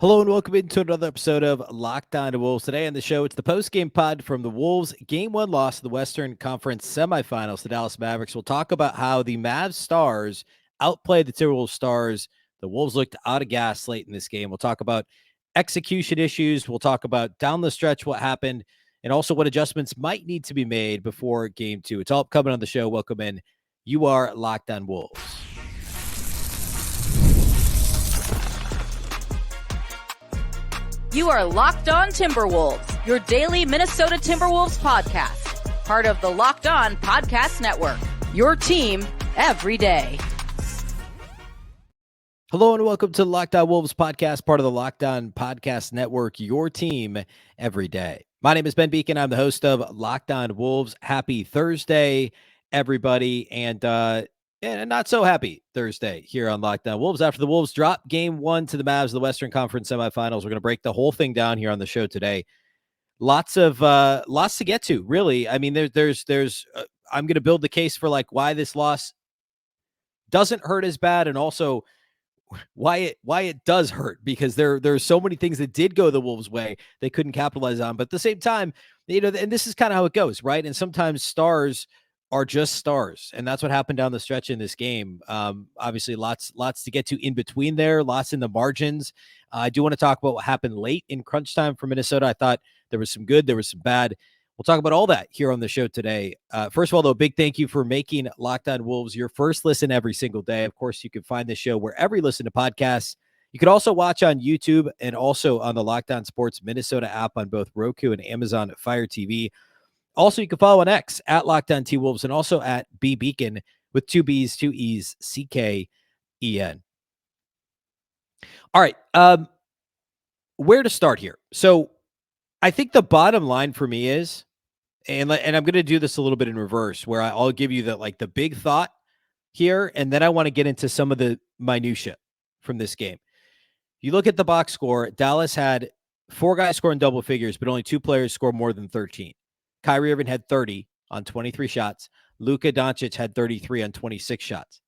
Hello and welcome into another episode of Locked On Wolves. Today on the show, it's the post-game pod from the Wolves' Game 1 loss to the Western Conference semifinals. The Dallas Mavericks. We'll talk about how the Mavs stars outplayed the Timberwolves stars. The Wolves looked out of gas late in this game. We'll talk about execution issues. We'll talk about down the stretch what happened, and also what adjustments might need to be made before Game 2. It's all coming on the show. Welcome in. You are Locked On Wolves. You are Locked On Timberwolves, your daily Minnesota Timberwolves podcast. Part of the Locked On Podcast Network, your team every day. Hello and welcome to the Locked On Wolves podcast, part of the Locked On Podcast Network, your team every day. My name is Ben Beecken. I'm the host of Locked On Wolves. Happy Thursday, everybody, and not so happy Thursday here on Locked On Wolves. After the Wolves drop Game 1 to the Mavs of the Western Conference semifinals, we're going to break the whole thing down here on the show today. Lots to get to, really. I mean, there's I'm going to build the case for like why this loss doesn't hurt as bad, and also why it does hurt, because there's so many things that did go the Wolves' way they couldn't capitalize on. But at the same time, and this is kind of how it goes, right? And sometimes stars are just stars, and that's what happened down the stretch in this game. Obviously, lots to get to in between there, lots in the margins. I do want to talk about what happened late in crunch time for Minnesota. I thought there was some good, there was some bad. We'll talk about all that here on the show today. First of all, though, a big thank you for making Locked On Wolves your first listen every single day. Of course, you can find this show wherever you listen to podcasts. You can also watch on YouTube and also on the Locked On Sports Minnesota app on both Roku and Amazon Fire TV. Also, you can follow on X at Locked On T-Wolves and also at Beecken with 2 B's, 2 E's, C-K-E-N. All right. Where to start here? So I think the bottom line for me is, and I'm going to do this a little bit in reverse, where I'll give you the big thought here, and then I want to get into some of the minutia from this game. You look at the box score, Dallas had 4 guys scoring double figures, but only 2 players scored more than 13. Kyrie Irving had 30 on 23 shots. Luka Doncic had 33 on 26 shots.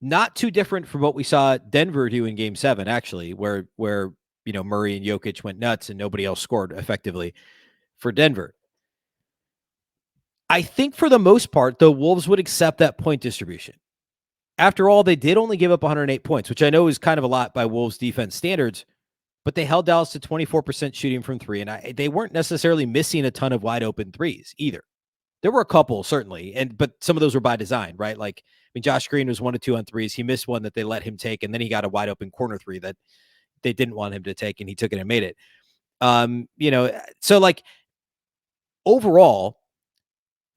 Not too different from what we saw Denver do in Game 7, actually, where Murray and Jokic went nuts and nobody else scored effectively for Denver. I think for the most part, the Wolves would accept that point distribution. After all, they did only give up 108 points, which I know is kind of a lot by Wolves defense standards, but they held Dallas to 24% shooting from 3, and they weren't necessarily missing a ton of wide open threes either. There were a couple, certainly, but some of those were by design, right? Like, Josh Green was 1 of 2 on threes. He missed one that they let him take, and then he got a wide open corner 3 that they didn't want him to take, and he took it and made it. So like overall,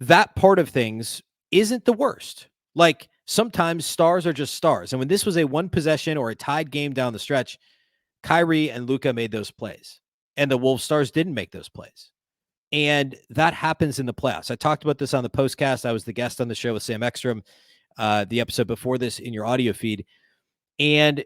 that part of things isn't the worst. Like, sometimes stars are just stars. And when this was a 1 possession or a tied game down the stretch, Kyrie and Luka made those plays, and the Wolves stars didn't make those plays. And that happens in the playoffs. I talked about this on the postcast. I was the guest on the show with Sam Ekstrom, the episode before this in your audio feed. And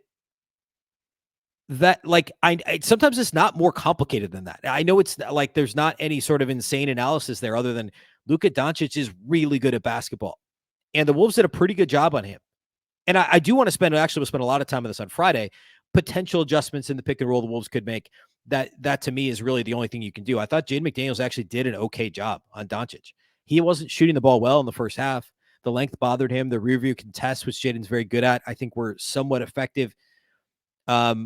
that, like, I sometimes it's not more complicated than that. I know it's like there's not any sort of insane analysis there other than Luka Doncic is really good at basketball, and the Wolves did a pretty good job on him. And I do want to spend a lot of time on this on Friday. Potential adjustments in the pick and roll the Wolves could make. That to me is really the only thing you can do. I thought Jaden McDaniels actually did an okay job on Doncic. He wasn't shooting the ball well in the first half. The length bothered him. The rear view contests, which Jaden's very good at, I think were somewhat effective. I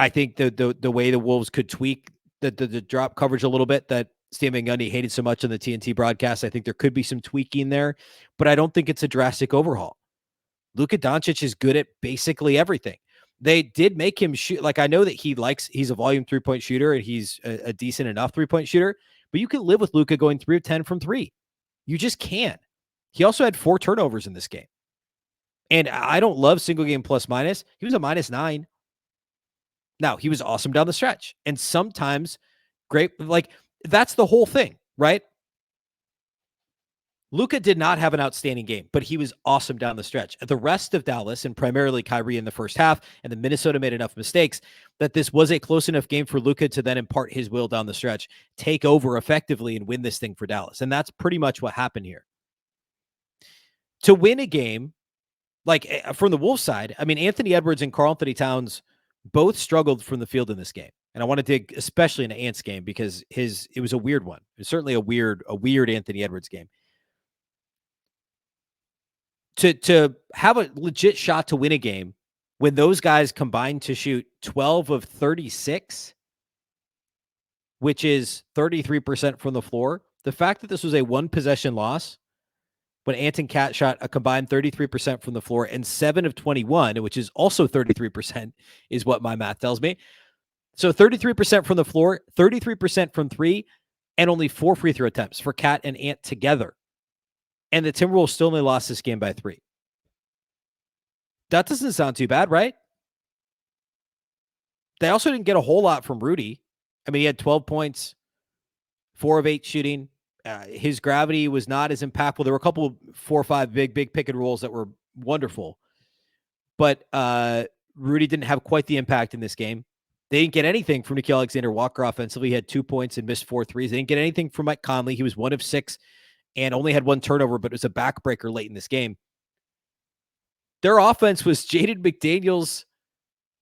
think the way the Wolves could tweak the drop coverage a little bit that Stan Van Gundy hated so much on the TNT broadcast, I think there could be some tweaking there, but I don't think it's a drastic overhaul. Luka Doncic is good at basically everything. They did make him shoot. Like, I know that he's a volume 3-point shooter and he's a decent enough 3-point shooter, but you can live with Luka going 3 of 10 from 3. You just can. He also had 4 turnovers in this game. And I don't love single game plus minus. He was a -9. Now, he was awesome down the stretch. And sometimes great, like, that's the whole thing, right? Luka did not have an outstanding game, but he was awesome down the stretch. The rest of Dallas, and primarily Kyrie in the first half, and then Minnesota made enough mistakes that this was a close enough game for Luka to then impart his will down the stretch, take over effectively, and win this thing for Dallas. And that's pretty much what happened here. To win a game, like from the Wolves side, I mean, Anthony Edwards and Karl-Anthony Towns both struggled from the field in this game. And I want to dig especially into Ant's game because it was a weird one. It was certainly a weird Anthony Edwards game. To have a legit shot to win a game when those guys combined to shoot 12 of 36, which is 33% from the floor, the fact that this was a one possession loss when Ant and Cat shot a combined 33% from the floor and 7 of 21, which is also 33%, is what my math tells me. So 33% from the floor, 33% from three, and only 4 free throw attempts for Cat and Ant together. And the Timberwolves still only lost this game by 3. That doesn't sound too bad, right? They also didn't get a whole lot from Rudy. I mean, he had 12 points, 4 of 8 shooting. His gravity was not as impactful. There were a couple of 4 or 5 big pick and rolls that were wonderful. But Rudy didn't have quite the impact in this game. They didn't get anything from Nickeil Alexander-Walker offensively. He had 2 points and missed 4 threes. They didn't get anything from Mike Conley. He was 1 of 6 and only had 1 turnover, but it was a backbreaker late in this game. Their offense was Jaden McDaniels,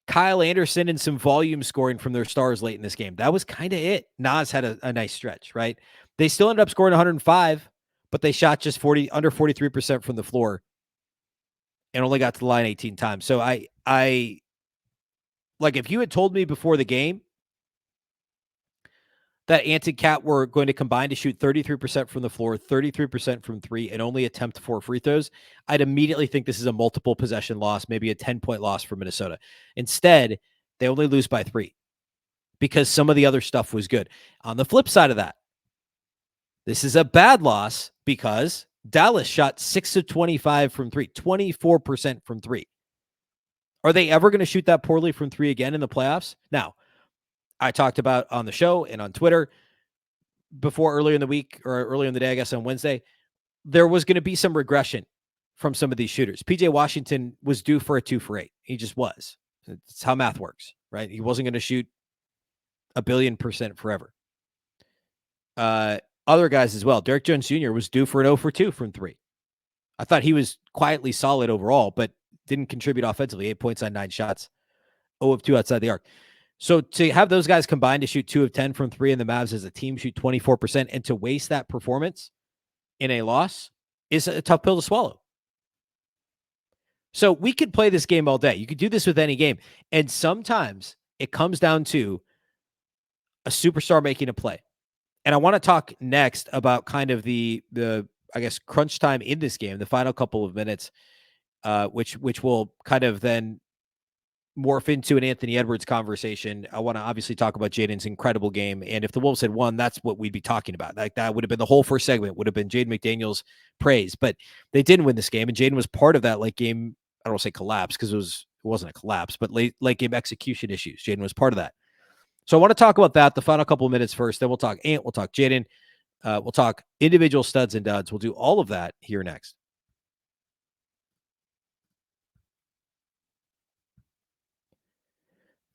Kyle Anderson, and some volume scoring from their stars late in this game. That was kind of it. Nas had a nice stretch, right? They still ended up scoring 105, but they shot just under 43% from the floor and only got to the line 18 times. So I like, if you had told me before the game that Ant and Cat were going to combine to shoot 33% from the floor, 33% from 3, and only attempt 4 free throws, I'd immediately think this is a multiple possession loss, maybe a 10-point loss for Minnesota. Instead, they only lose by 3 because some of the other stuff was good. On the flip side of that, this is a bad loss because Dallas shot 6 of 25 from 3, 24% from 3. Are they ever going to shoot that poorly from 3 again in the playoffs? Now, I talked about on the show and on Twitter before earlier in the week or earlier in the day, I guess on Wednesday, there was going to be some regression from some of these shooters. PJ Washington was due for a 2 for 8. He just was. It's how math works, right? He wasn't going to shoot 1,000,000,000% forever. Other guys as well. Derrick Jones Jr. was due for an 0 for 2 from 3. I thought he was quietly solid overall, but didn't contribute offensively. 8 points on 9 shots. 0 of 2 outside the arc. So to have those guys combined to shoot 2 of 10 from 3 and the Mavs as a team shoot 24% and to waste that performance in a loss is a tough pill to swallow. So we could play this game all day. You could do this with any game. And sometimes it comes down to a superstar making a play. And I want to talk next about kind of the I guess, crunch time in this game, the final couple of minutes, which will kind of then morph into an Anthony Edwards conversation. I want to obviously talk about Jaden's incredible game. And if the Wolves had won, that's what we'd be talking about. Like, that would have been the whole first segment, would have been Jaden McDaniels' praise. But they didn't win this game. And Jaden was part of that late game, I don't want to say collapse because it wasn't a collapse, but late game execution issues. Jaden was part of that. So I want to talk about that the final couple of minutes first. Then we'll talk Ant, we'll talk Jaden, we'll talk individual studs and duds. We'll do all of that here next.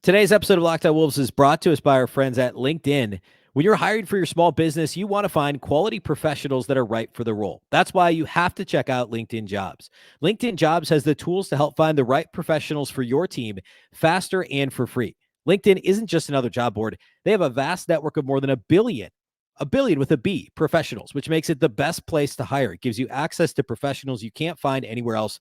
Today's episode of Locked On Wolves is brought to us by our friends at LinkedIn. When you're hiring for your small business, you want to find quality professionals that are right for the role. That's why you have to check out LinkedIn Jobs. LinkedIn Jobs has the tools to help find the right professionals for your team faster and for free. LinkedIn isn't just another job board. They have a vast network of more than a billion with a B, professionals, which makes it the best place to hire. It gives you access to professionals you can't find anywhere else.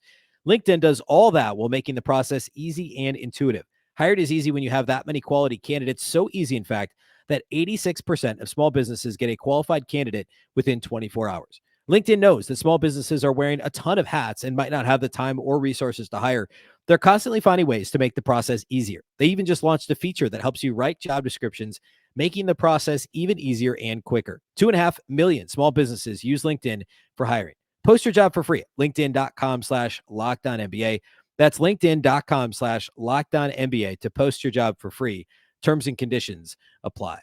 LinkedIn does all that while making the process easy and intuitive. Hired is easy when you have that many quality candidates. So easy, in fact, that 86% of small businesses get a qualified candidate within 24 hours. LinkedIn knows that small businesses are wearing a ton of hats and might not have the time or resources to hire. They're constantly finding ways to make the process easier. They even just launched a feature that helps you write job descriptions, making the process even easier and quicker. 2.5 million small businesses use LinkedIn for hiring. Post your job for free at linkedin.com/LockedOnNBA. That's linkedin.com/LockedOnNBA to post your job for free. Terms and conditions apply.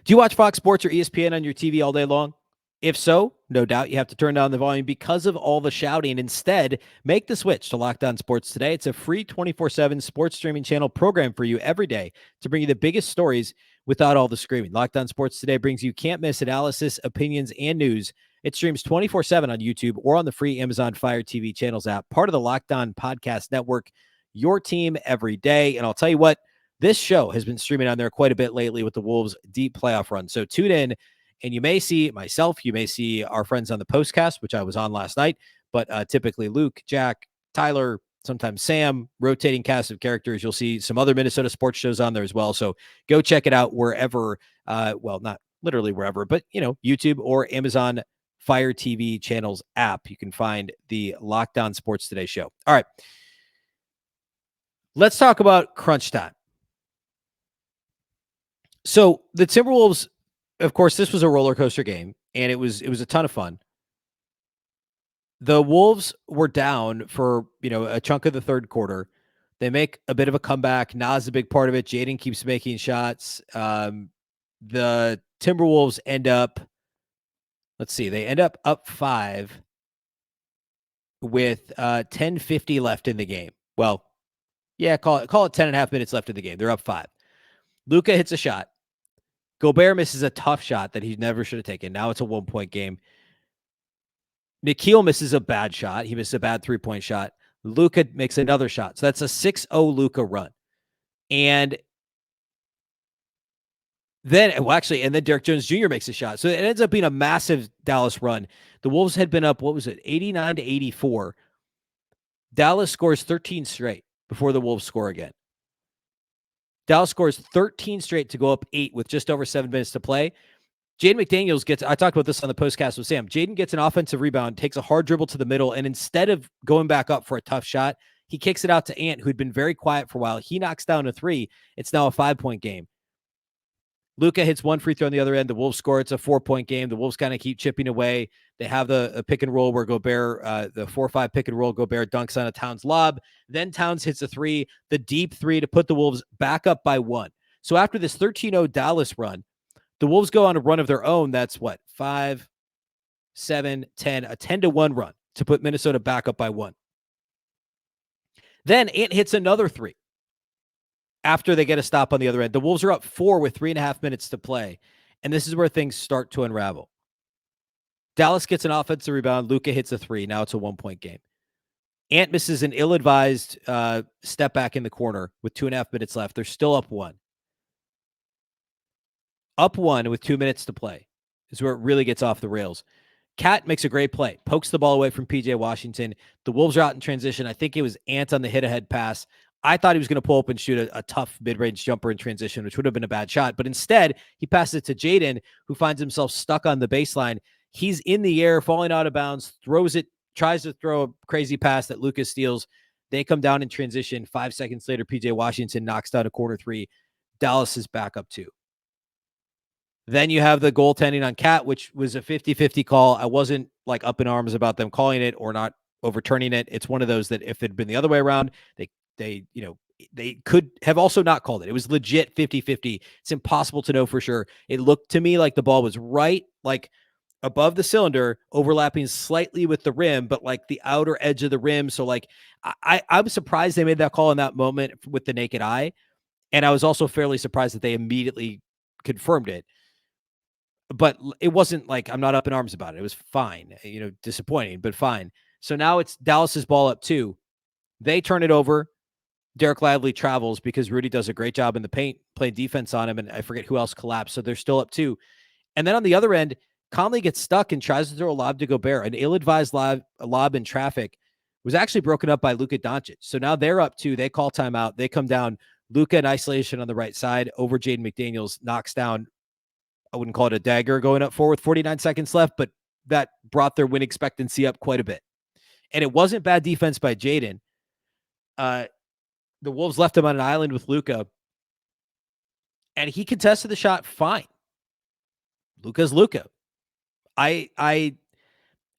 Do you watch Fox Sports or ESPN on your TV all day long? If so, no doubt you have to turn down the volume because of all the shouting. Instead, make the switch to Locked On Sports Today. It's a free 24/7 sports streaming channel program for you every day to bring you the biggest stories without all the screaming. Locked On Sports Today brings you can't-miss analysis, opinions, and news It streams 24/7 on YouTube or on the free Amazon Fire TV channels app, part of the Locked On Podcast Network, your team every day. And I'll tell you what, this show has been streaming on there quite a bit lately with the Wolves' deep playoff run. So tune in, and you may see myself, you may see our friends on the postcast, which I was on last night, but typically Luke, Jack, Tyler, sometimes Sam, rotating cast of characters. You'll see some other Minnesota sports shows on there as well. So go check it out wherever, well, not literally wherever, but, YouTube or Amazon Fire TV channels app. You can find the Locked On Sports Today show. All right. Let's talk about crunch time. So the Timberwolves, of course, this was a roller coaster game, and it was a ton of fun. The Wolves were down for, a chunk of the third quarter. They make a bit of a comeback. Nas a big part of it. Jaden keeps making shots. The Timberwolves end up, they end up 5 with 10:50 left in the game. Well, yeah, call it 10.5 minutes left in the game. They're up 5. Luka hits a shot. Gobert misses a tough shot that he never should have taken. Now it's a 1-point game. Nikhil misses a bad shot. He misses a bad 3-point shot. Luka makes another shot. So that's a 6-0 Luka run. And then, and then Derek Jones Jr. makes a shot. So it ends up being a massive Dallas run. The Wolves had been up, 89-84. Dallas scores 13 straight before the Wolves score again. Dallas scores 13 straight to go up 8 with just over 7 minutes to play. Jaden McDaniels I talked about this on the postcast with Sam. Jaden gets an offensive rebound, takes a hard dribble to the middle, and instead of going back up for a tough shot, he kicks it out to Ant, who'd been very quiet for a while. He knocks down a 3. It's now a 5-point game. Luka hits one free throw on the other end. The Wolves score. It's a 4-point game. The Wolves kind of keep chipping away. They have the pick and roll where Gobert, the 4-5 pick and roll, Gobert dunks on a Towns lob. Then Towns hits a 3, the deep 3 to put the Wolves back up by 1. So after this 13-0 Dallas run, the Wolves go on a run of their own. That's 5, 7, 10, a 10-1 run to put Minnesota back up by 1. Then Ant hits another 3. After they get a stop on the other end. The Wolves are up 4 with 3.5 minutes to play. And this is where things start to unravel. Dallas gets an offensive rebound. Luka hits a 3. Now it's a 1-point game. Ant misses an ill-advised step back in the corner with 2.5 minutes left. They're still up 1. Up 1 with 2 minutes to play is where it really gets off the rails. Cat makes a great play. Pokes the ball away from P.J. Washington. The Wolves are out in transition. I think it was Ant on the hit-ahead pass. I thought he was going to pull up and shoot a tough mid-range jumper in transition, which would have been a bad shot. But instead, he passes it to Jaden, who finds himself stuck on the baseline. He's in the air, falling out of bounds, throws it, tries to throw a crazy pass that Luka steals. They come down in transition. 5 seconds later, P.J. Washington knocks down a corner 3. Dallas is back up 2. Then you have the goaltending on Cat, which was a 50-50 call. I wasn't up in arms about them calling it or not overturning it. It's one of those that if it had been the other way around, they could have also not called it. It was legit 50-50. It's impossible to know for sure. It looked to me like the ball was right, above the cylinder, overlapping slightly with the rim, but the outer edge of the rim. So I was surprised they made that call in that moment with the naked eye. And I was also fairly surprised that they immediately confirmed it. But it wasn't I'm not up in arms about it. It was fine, disappointing, but fine. So now it's Dallas's ball up 2. They turn it over. Derek Lively travels because Rudy does a great job in the paint, playing defense on him, and I forget who else collapsed. So they're still up 2. And then on the other end, Conley gets stuck and tries to throw a lob to Gobert. An ill-advised lob in traffic was actually broken up by Luka Doncic. So now they're up 2. They call timeout. They come down. Luka in isolation on the right side over Jaden McDaniels, knocks down, I wouldn't call it a dagger going up 4 with 49 seconds left, but that brought their win expectancy up quite a bit. And it wasn't bad defense by Jaden. The Wolves left him on an island with Luka, and he contested the shot fine. Luka's Luka. I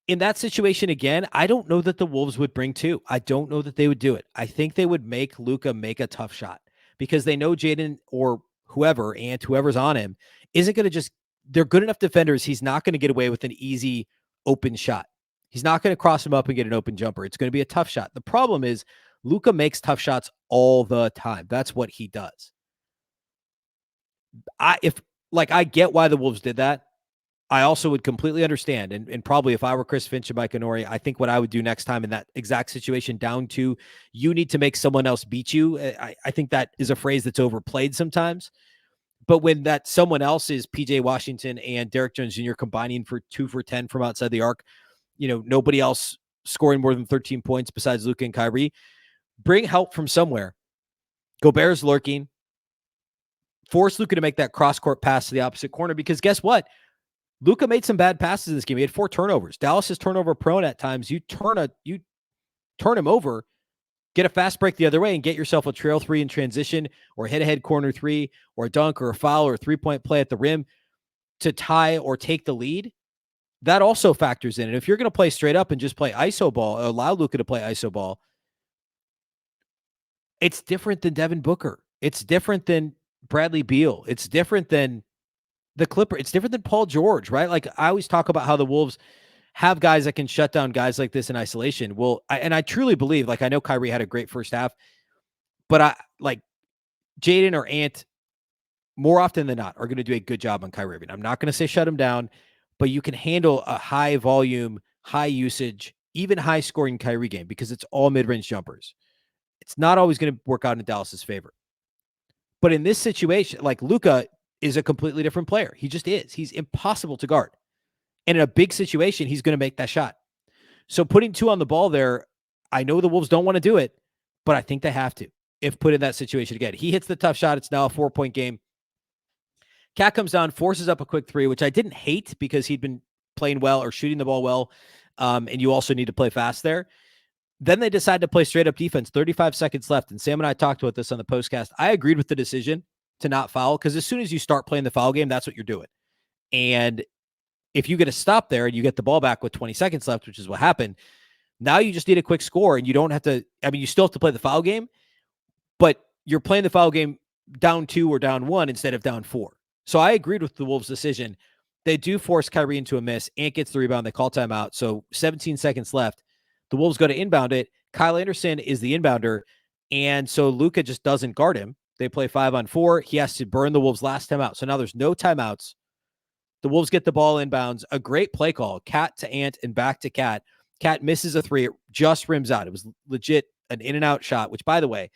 in that situation again, I don't know that the Wolves would bring 2. I don't know that they would do it. I think they would make Luka make a tough shot because they know Jaden or whoever, and whoever's on him, isn't going to they're good enough defenders. He's not going to get away with an easy open shot. He's not going to cross him up and get an open jumper. It's going to be a tough shot. The problem is Luka makes tough shots all the time. That's what he does. I get why the Wolves did that. I also would completely understand, and probably if I were Chris Finch and Mike Honori, I think what I would do next time in that exact situation, down to you need to make someone else beat you. I think that is a phrase that's overplayed sometimes. But when that someone else is PJ Washington and Derek Jones Jr. combining for 2 for 10 from outside the arc, nobody else scoring more than 13 points besides Luka and Kyrie, bring help from somewhere. Gobert's lurking. Force Luka to make that cross-court pass to the opposite corner, because guess what? Luka made some bad passes in this game. He had 4 turnovers. Dallas is turnover prone at times. You turn him over, get a fast break the other way, and get yourself a trail 3 in transition, or head-to-head corner 3, or a dunk, or a foul, or a 3-point play at the rim to tie or take the lead. That also factors in. And if you're going to play straight up and just play iso ball, allow Luka to play iso ball, it's different than Devin Booker. It's different than Bradley Beal. It's different than the Clipper. It's different than Paul George, right? Like, I always talk about how the Wolves have guys that can shut down guys like this in isolation. Well, I truly believe, like, I know Kyrie had a great first half, but I like Jaden or Ant more often than not are going to do a good job on Kyrie Irving. I'm not going to say shut him down, but you can handle a high volume, high usage, even high scoring Kyrie game, because it's all mid-range jumpers. It's not always going to work out in Dallas's favor. But in this situation, like, Luka is a completely different player. He just is. He's impossible to guard. And in a big situation, he's going to make that shot. So putting 2 on the ball there, I know the Wolves don't want to do it, but I think they have to if put in that situation again. He hits the tough shot. It's now a 4-point game. Cat comes down, forces up a quick 3, which I didn't hate because he'd been playing well or shooting the ball well. And you also need to play fast there. Then they decide to play straight up defense, 35 seconds left. And Sam and I talked about this on the postcast. I agreed with the decision to not foul, because as soon as you start playing the foul game, that's what you're doing. And if you get a stop there and you get the ball back with 20 seconds left, which is what happened, now you just need a quick score, and you don't have to, you still have to play the foul game, but you're playing the foul game down 2 or down 1 instead of down 4. So I agreed with the Wolves' decision. They do force Kyrie into a miss. Ant gets the rebound. They call timeout. So 17 seconds left. The Wolves go to inbound it. Kyle Anderson is the inbounder, and so Luka just doesn't guard him. They play 5-on-4. He has to burn the Wolves' last timeout. So now there's no timeouts. The Wolves get the ball inbounds. A great play call. Cat to Ant and back to Cat. Cat misses a 3. It just rims out. It was legit an in-and-out shot, which, by the way,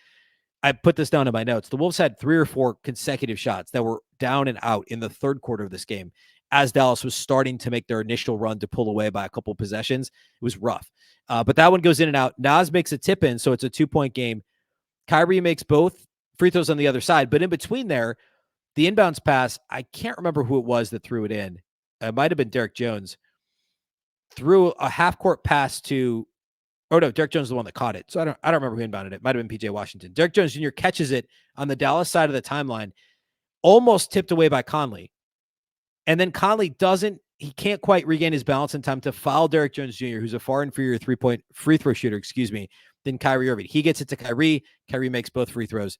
I put this down in my notes. The Wolves had 3 or 4 consecutive shots that were down and out in the third quarter of this game as Dallas was starting to make their initial run to pull away by a couple possessions. It was rough. But that one goes in and out. Naz makes a tip in, so it's a 2-point game. Kyrie makes both free throws on the other side. But in between there, the inbounds pass, I can't remember who it was that threw it in. It might have been Derek Jones. Threw a half-court pass to... Oh, no, Derek Jones is the one that caught it. So I don't remember who inbounded it. It might have been PJ Washington. Derek Jones Jr. catches it on the Dallas side of the timeline, almost tipped away by Conley. And then Conley he can't quite regain his balance in time to foul Derek Jones Jr., who's a far inferior 3-point free throw shooter, than Kyrie Irving. He gets it to Kyrie. Kyrie makes both free throws.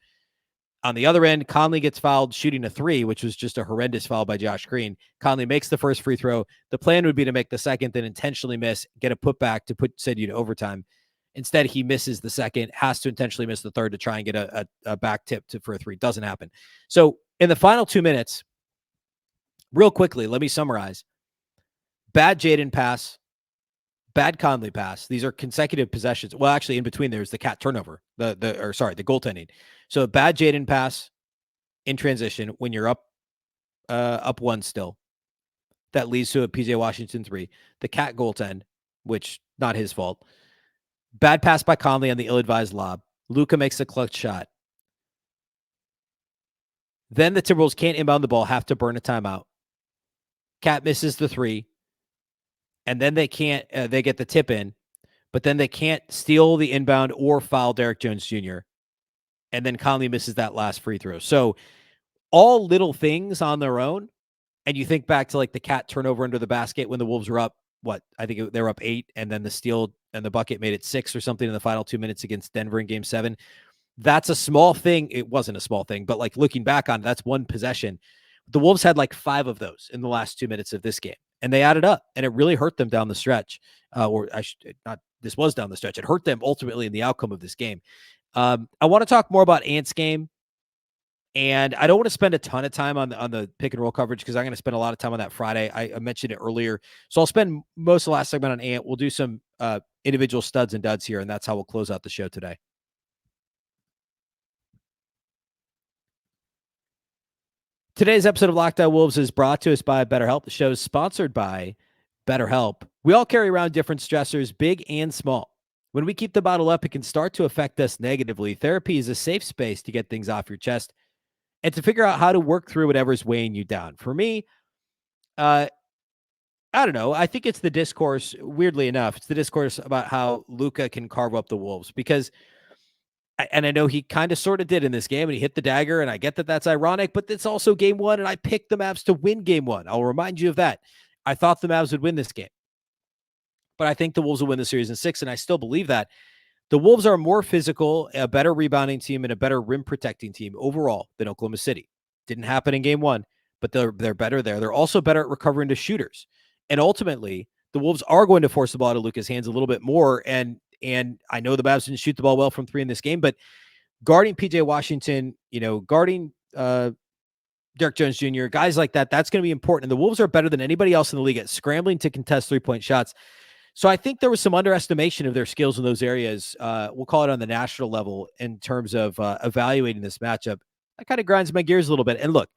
On the other end, Conley gets fouled shooting a 3, which was just a horrendous foul by Josh Green. Conley makes the first free throw. The plan would be to make the second, then intentionally miss, get a putback to send you to overtime. Instead, he misses the second, has to intentionally miss the third to try and get a back tip for a 3. Doesn't happen. So in the final 2 minutes, real quickly, let me summarize. Bad Jaden pass, bad Conley pass. These are consecutive possessions. Well, actually, in between there's the Cat turnover, the goaltending. So bad Jaden pass in transition when you're up 1 still. That leads to a PJ Washington 3. The Cat goaltend, which not his fault. Bad pass by Conley on the ill-advised lob. Luka makes a clutch shot. Then the Timberwolves can't inbound the ball, have to burn a timeout. Cat misses the 3. And then they can't, they get the tip in, but then they can't steal the inbound or foul Derek Jones Jr. And then Conley misses that last free throw. So all little things on their own. And you think back to like the Cat turnover under the basket when the Wolves were up, I think they were up 8, and then the steal and the bucket made it 6 or something in the final 2 minutes against Denver in Game 7. That's a small thing. It wasn't a small thing, but like looking back on it, that's one possession. The Wolves had like 5 of those in the last 2 minutes of this game. And they added up, and it really hurt them down the stretch. This was down the stretch. It hurt them ultimately in the outcome of this game. I want to talk more about Ant's game. And I don't want to spend a ton of time on the pick and roll coverage because I'm going to spend a lot of time on that Friday. I mentioned it earlier. So I'll spend most of the last segment on Ant. We'll do some individual studs and duds here, and that's how we'll close out the show today. Today's episode of Locked On Wolves is brought to us by BetterHelp. The show is sponsored by BetterHelp. We all carry around different stressors, big and small. When we keep the bottle up, it can start to affect us negatively. Therapy is a safe space to get things off your chest and to figure out how to work through whatever's weighing you down. For me, I don't know. I think it's the discourse, weirdly enough, it's the discourse about how Luka can carve up the Wolves because I know he kind of sort of did in this game and he hit the dagger, and I get that that's ironic, but it's also game one, and I picked the Mavs to win game one. I'll remind you of that. I thought the Mavs would win this game, but I think the Wolves will win the series in 6, and I still believe that. The Wolves are a more physical, a better rebounding team, and a better rim protecting team overall than Oklahoma City. Didn't happen in game one, but they're better there. They're also better at recovering to shooters. And ultimately, the Wolves are going to force the ball to Luka's hands a little bit more, and I know the Mavs didn't shoot the ball well from 3 in this game, but guarding PJ Washington, guarding Derek Jones Jr., guys like that, that's going to be important. And the Wolves are better than anybody else in the league at scrambling to contest 3-point shots. So I think there was some underestimation of their skills in those areas. We'll call it on the national level in terms of evaluating this matchup. That kind of grinds my gears a little bit. And look,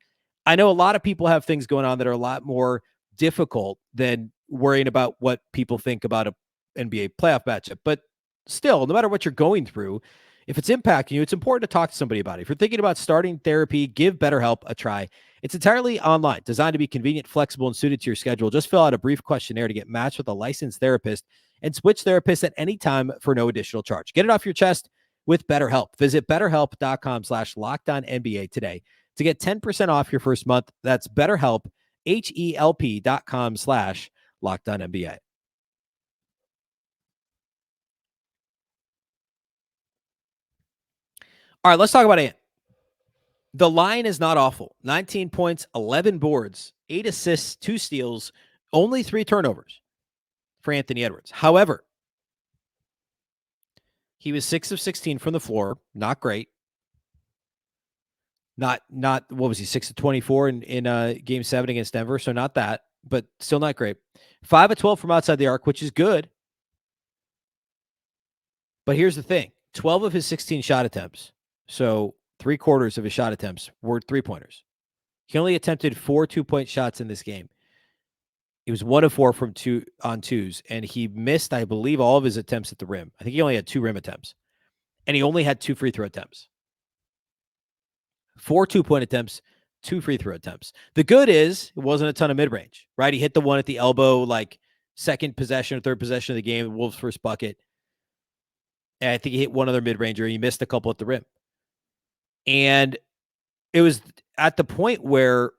I know a lot of people have things going on that are a lot more difficult than worrying about what people think about a NBA playoff matchup. But still, no matter what you're going through, if it's impacting you, it's important to talk to somebody about it. If you're thinking about starting therapy, give BetterHelp a try. It's entirely online, designed to be convenient, flexible, and suited to your schedule. Just fill out a brief questionnaire to get matched with a licensed therapist and switch therapists at any time for no additional charge. Get it off your chest with BetterHelp. Visit BetterHelp.com/LockedOnNBA today to get 10% off your first month. That's BetterHelp, HELP.com/LockedOnNBA. All right, let's talk about Ant. The line is not awful. 19 points, 11 boards, 8 assists, 2 steals, only 3 turnovers for Anthony Edwards. However, he was 6 of 16 from the floor. Not great. Not what was he, 6 of 24 in game 7 against Denver, so not that, but still not great. 5 of 12 from outside the arc, which is good. But here's the thing. 12 of his 16 shot attempts, so 3/4 of his shot attempts, were 3-pointers. He only attempted 4 2-point shots in this game. He was 1 of 4 from 2 on 2s, and he missed, I believe, all of his attempts at the rim. I think he only had 2 rim attempts, and he only had 2 free throw attempts. 4 2-point attempts, 2 free throw attempts. The good is it wasn't a ton of mid-range, right? He hit the one at the elbow, like second possession or third possession of the game, Wolves' first bucket. And I think he hit one other mid-ranger. He missed a couple at the rim. And it was at the point where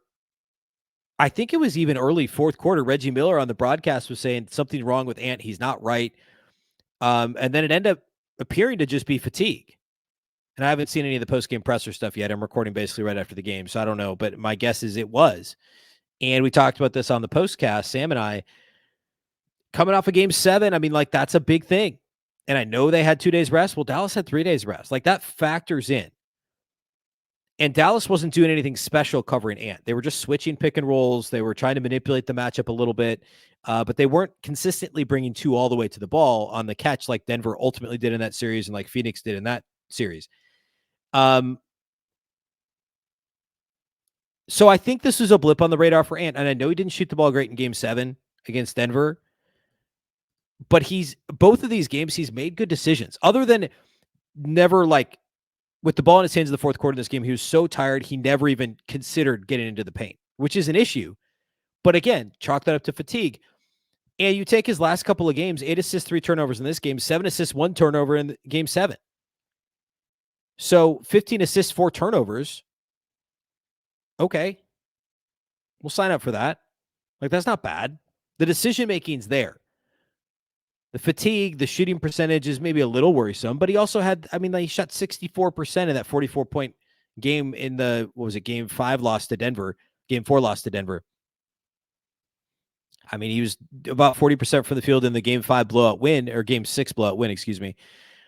I think it was even early fourth quarter. Reggie Miller on the broadcast was saying something wrong with Ant. He's not right. And then it ended up appearing to just be fatigue. And I haven't seen any of the post-game presser stuff yet. I'm recording basically right after the game, so I don't know. But my guess is it was. And we talked about this on the postcast, Sam and I, coming off of game 7. I mean, like, that's a big thing. And I know they had 2 days rest. Well, Dallas had 3 days rest. Like, that factors in. And Dallas wasn't doing anything special covering Ant. They were just switching pick and rolls. They were trying to manipulate the matchup a little bit, but they weren't consistently bringing 2 all the way to the ball on the catch like Denver ultimately did in that series and like Phoenix did in that series. So I think this was a blip on the radar for Ant, and I know he didn't shoot the ball great in game 7 against Denver, but both of these games, he's made good decisions other than never, like, with the ball in his hands in the fourth quarter of this game, he was so tired, he never even considered getting into the paint, which is an issue. But again, chalk that up to fatigue. And you take his last couple of games, 8 assists, 3 turnovers in this game, 7 assists, 1 turnover in game 7. So 15 assists, 4 turnovers. Okay. We'll sign up for that. Like, that's not bad. The decision-making's there. The fatigue, the shooting percentage is maybe a little worrisome, but he also had, I mean, he shot 64% in that 44-point game in the, game 5 loss to Denver, game 4 loss to Denver. I mean, he was about 40% from the field in the game 5 blowout win, or game 6 blowout win,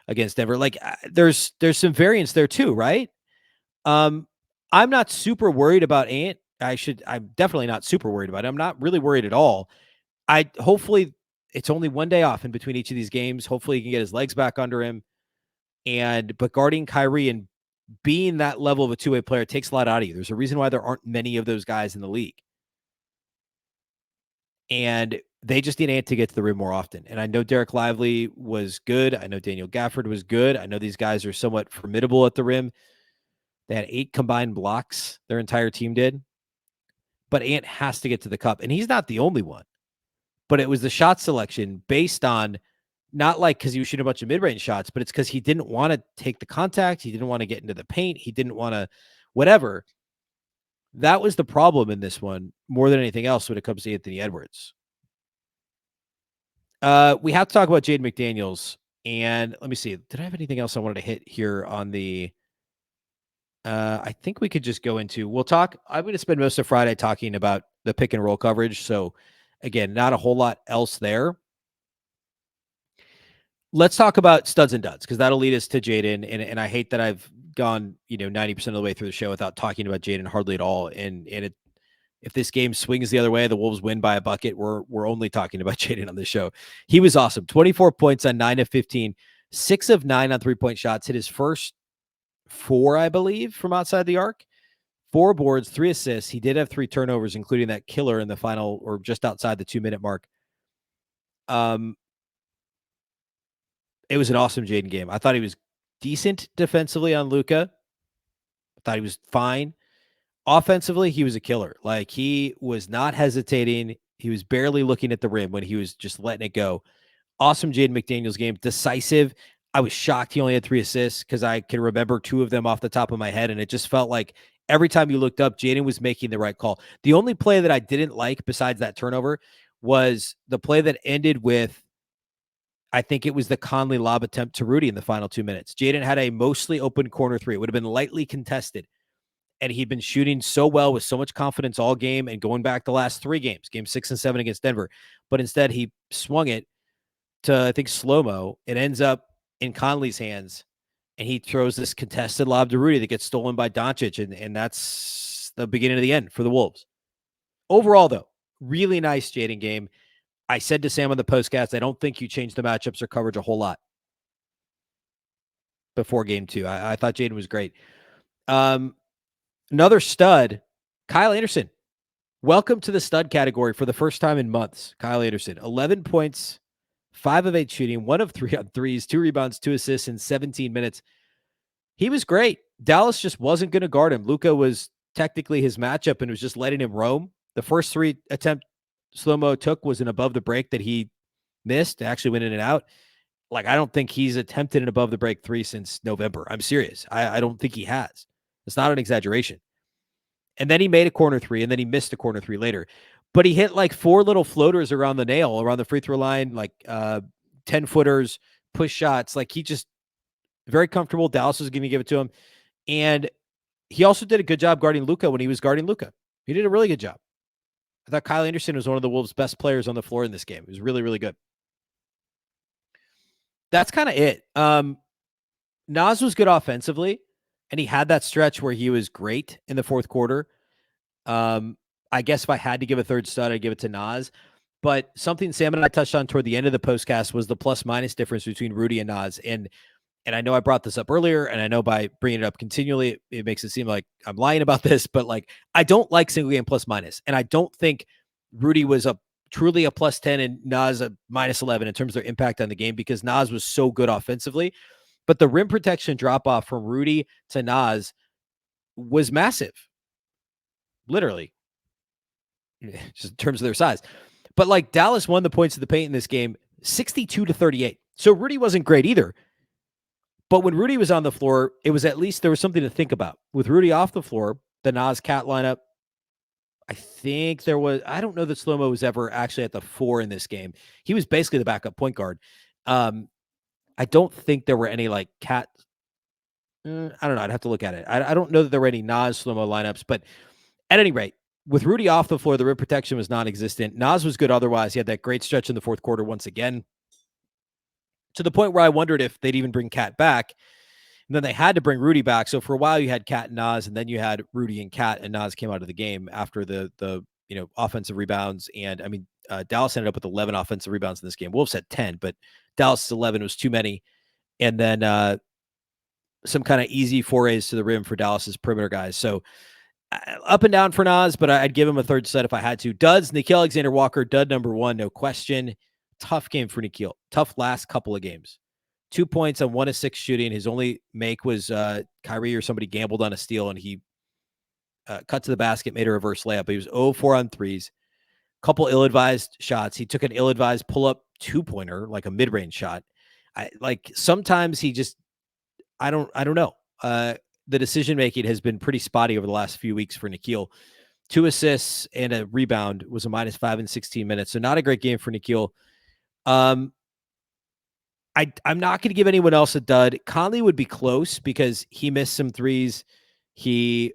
against Denver. Like, there's some variance there too, right? I'm not super worried about Ant. I'm definitely not super worried about it. I'm not really worried at all. Hopefully it's only one day off in between each of these games. Hopefully he can get his legs back under him. But guarding Kyrie and being that level of a two-way player takes a lot out of you. There's a reason why there aren't many of those guys in the league. And they just need Ant to get to the rim more often. And I know Derek Lively was good. I know Daniel Gafford was good. I know these guys are somewhat formidable at the rim. They had 8 combined blocks. Their entire team did. But Ant has to get to the cup. And he's not the only one. But it was the shot selection based on not like because he was shooting a bunch of mid-range shots, but it's because he didn't want to take the contact. He didn't want to get into the paint. He didn't want to whatever. That was the problem in this one more than anything else when it comes to Anthony Edwards. We have to talk about Jaden McDaniels. And let me see. Did I have anything else I wanted to hit here on the I think we could just go into, I'm going to spend most of Friday talking about the pick and roll coverage. So again, not a whole lot else there. Let's talk about studs and duds because that'll lead us to Jaden. And I hate that I've gone, 90% of the way through the show without talking about Jaden hardly at all. And if this game swings the other way, the Wolves win by a bucket, we're only talking about Jaden on this show. He was awesome. 24 points on 9 of 15, 6 of 9 on 3-point shots, hit his first 4, I believe, from outside the arc. 4 boards, 3 assists. He did have 3 turnovers, including that killer in the final or just outside the 2-minute mark. It was an awesome Jaden game. I thought he was decent defensively on Luka. I thought he was fine. Offensively, he was a killer. Like, he was not hesitating. He was barely looking at the rim when he was just letting it go. Awesome Jaden McDaniels game. Decisive. I was shocked he only had 3 assists because I can remember 2 of them off the top of my head, and it just felt like every time you looked up, Jaden was making the right call. The only play that I didn't like besides that turnover was the play that ended with, I think it was the Conley lob attempt to Rudy in the final 2 minutes. Jaden had a mostly open corner 3. It would have been lightly contested. And he'd been shooting so well with so much confidence all game and going back the last 3 games, game 6 and 7 against Denver. But instead he swung it to, I think, slow-mo. It ends up in Conley's hands, and he throws this contested lob to Rudy that gets stolen by Doncic, and that's the beginning of the end for the Wolves. Overall, though, really nice Jaden game. I said to Sam on the postcast, I don't think you changed the matchups or coverage a whole lot before game 2. I thought Jaden was great. Another stud, Kyle Anderson. Welcome to the stud category for the first time in months. Kyle Anderson, 11 points, 5 of 8 shooting, 1 of 3 on threes, 2 rebounds, 2 assists in 17 minutes. He was great. Dallas just wasn't going to guard him. Luka was technically his matchup and was just letting him roam. The first 3 attempt slow-mo took was an above the break that he missed. Actually went in and out. Like, I don't think he's attempted an above the break 3 since November. I'm serious. I don't think he has. It's not an exaggeration. And then he made a corner 3, and then he missed a corner 3 later. But he hit like 4 little floaters around the nail, around the free throw line, like 10-footers, push shots. Like, he just very comfortable. Dallas was going to give it to him. And he also did a good job guarding Luka when he was guarding Luka. He did a really good job. I thought Kyle Anderson was one of the Wolves' best players on the floor in this game. It was really, really good. That's kind of it. Naz was good offensively, and he had that stretch where he was great in the fourth quarter. I guess if I had to give a third stud, I'd give it to Naz. But something Sam and I touched on toward the end of the postcast was the plus-minus difference between Rudy and Naz. And I know I brought this up earlier, and I know by bringing it up continually, it makes it seem like I'm lying about this, but like, I don't like single game plus-minus. And I don't think Rudy was truly a plus 10 and Naz a minus 11 in terms of their impact on the game because Naz was so good offensively. But the rim protection drop-off from Rudy to Naz was massive. Literally. Just in terms of their size. But like, Dallas won the points of the paint in this game 62-38. So Rudy wasn't great either. But when Rudy was on the floor, it was at least there was something to think about. With Rudy off the floor, the Naz Cat lineup, I think there was, I don't know that Slow-Mo was ever actually at the 4 in this game. He was basically the backup point guard. I don't think there were any like Cat. I don't know. I'd have to look at it. I don't know that there were any Naz Slow-Mo lineups, but at any rate, with Rudy off the floor, the rim protection was non-existent. Naz was good otherwise. He had that great stretch in the fourth quarter once again, to the point where I wondered if they'd even bring Cat back. And then they had to bring Rudy back. So for a while you had Cat and Naz, and then you had Rudy and Cat, and Naz came out of the game after the offensive rebounds. And I mean, Dallas ended up with 11 offensive rebounds in this game. Wolves had 10, but Dallas' 11 was too many. And then some kind of easy forays to the rim for Dallas's perimeter guys. So up and down for Naz, but I'd give him a third set if I had to. Duds, Nickeil Alexander-Walker, dud number 1, no question. Tough game for Nickeil. Tough last couple of games. 2 points on 1 of 6 shooting. His only make was Kyrie or somebody gambled on a steal, and he cut to the basket, made a reverse layup. But he was 0-4 on threes. Couple ill-advised shots. He took an ill-advised pull-up 2-pointer, like a mid-range shot. Sometimes he just, I don't know. The decision-making has been pretty spotty over the last few weeks for Nickeil. 2 assists and a rebound, was a -5 in 16 minutes. So not a great game for Nickeil. I'm not going to give anyone else a dud. Conley would be close because he missed some threes. He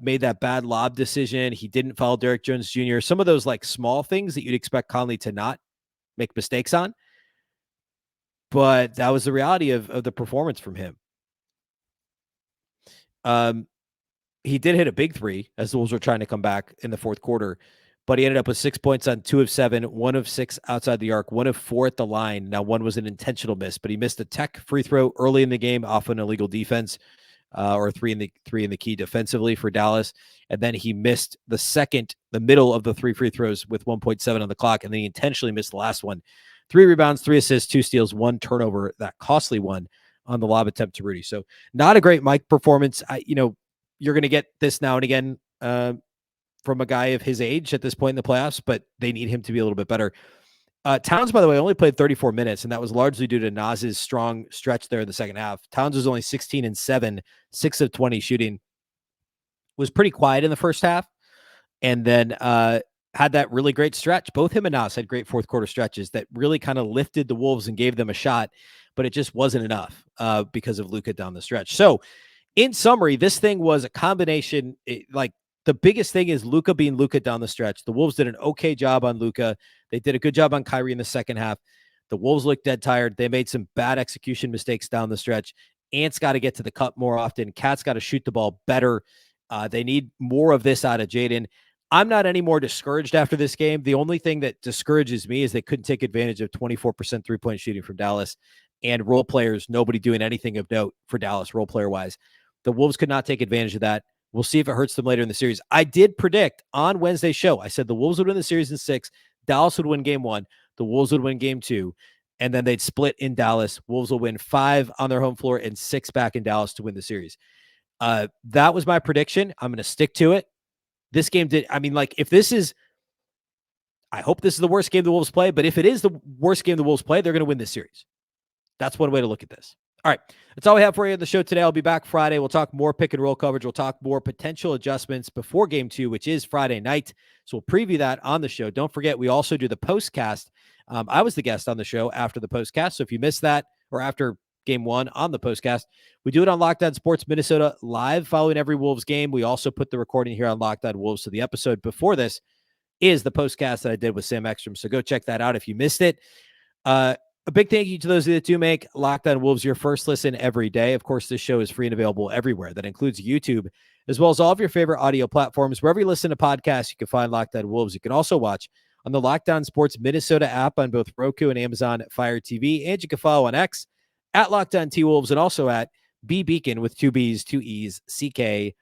made that bad lob decision. He didn't foul Derrick Jones Jr. Some of those like small things that you'd expect Conley to not make mistakes on. But that was the reality of the performance from him. He did hit a big three as the Wolves were trying to come back in the fourth quarter, but he ended up with 6 points on 2 of 7, 1 of 6 outside the arc, 1 of 4 at the line. Now, one was an intentional miss, but he missed a tech free throw early in the game off an illegal defense, or three in the key defensively for Dallas. And then he missed the middle of the 3 free throws with 1.7 on the clock. And then he intentionally missed the last one. 3 rebounds, 3 assists, 2 steals, 1 turnover, that costly one on the lob attempt to Rudy. So not a great Mike performance. You're going to get this now and again from a guy of his age at this point in the playoffs, but they need him to be a little bit better. Towns, by the way, only played 34 minutes, and that was largely due to Naz's strong stretch there in the second half. Towns was only 16-7, 6 of 20 shooting. Was pretty quiet in the first half, and then had that really great stretch. Both him and Naz had great fourth quarter stretches that really kind of lifted the Wolves and gave them a shot, but it just wasn't enough because of Luka down the stretch. So in summary, this thing was a combination. The biggest thing is Luka being Luka down the stretch. The Wolves did an okay job on Luka. They did a good job on Kyrie in the second half. The Wolves looked dead tired. They made some bad execution mistakes down the stretch. Ant's got to get to the cup more often. Cat's got to shoot the ball better. They need more of this out of Jaden. I'm not any more discouraged after this game. The only thing that discourages me is they couldn't take advantage of 24% three-point shooting from Dallas and role players, nobody doing anything of note for Dallas role player-wise. The Wolves could not take advantage of that. We'll see if it hurts them later in the series. I did predict on Wednesday's show, I said the Wolves would win the series in 6. Dallas would win game 1. The Wolves would win game 2. And then they'd split in Dallas. Wolves will win 5 on their home floor and 6 back in Dallas to win the series. That was my prediction. I'm going to stick to it. This game did, I hope this is the worst game the Wolves play, but if it is the worst game the Wolves play, they're going to win this series. That's one way to look at this. All right. That's all we have for you on the show today. I'll be back Friday. We'll talk more pick and roll coverage. We'll talk more potential adjustments before game 2, which is Friday night. So we'll preview that on the show. Don't forget, we also do the postcast. I was the guest on the show after the postcast. So if you missed that or after game 1 on the postcast, we do it on Locked On Sports Minnesota live following every Wolves game. We also put the recording here on Locked On Wolves. So the episode before this is the postcast that I did with Sam Ekstrom. So go check that out if you missed it. A big thank you to those that do make Locked On Wolves your first listen every day. Of course, this show is free and available everywhere. That includes YouTube, as well as all of your favorite audio platforms. Wherever you listen to podcasts, you can find Locked On Wolves. You can also watch on the Locked On Sports Minnesota app on both Roku and Amazon Fire TV. And you can follow on X at Locked On T-Wolves and also at Beecken with 2 B's, 2 E's, CKEN.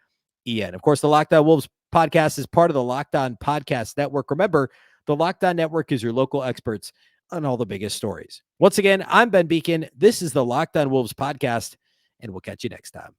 Of course, the Locked On Wolves podcast is part of the Locked On Podcast Network. Remember, the Locked On Network is your local experts on all the biggest stories. Once again, I'm Ben Beecken. This is the Locked On Wolves podcast, and we'll catch you next time.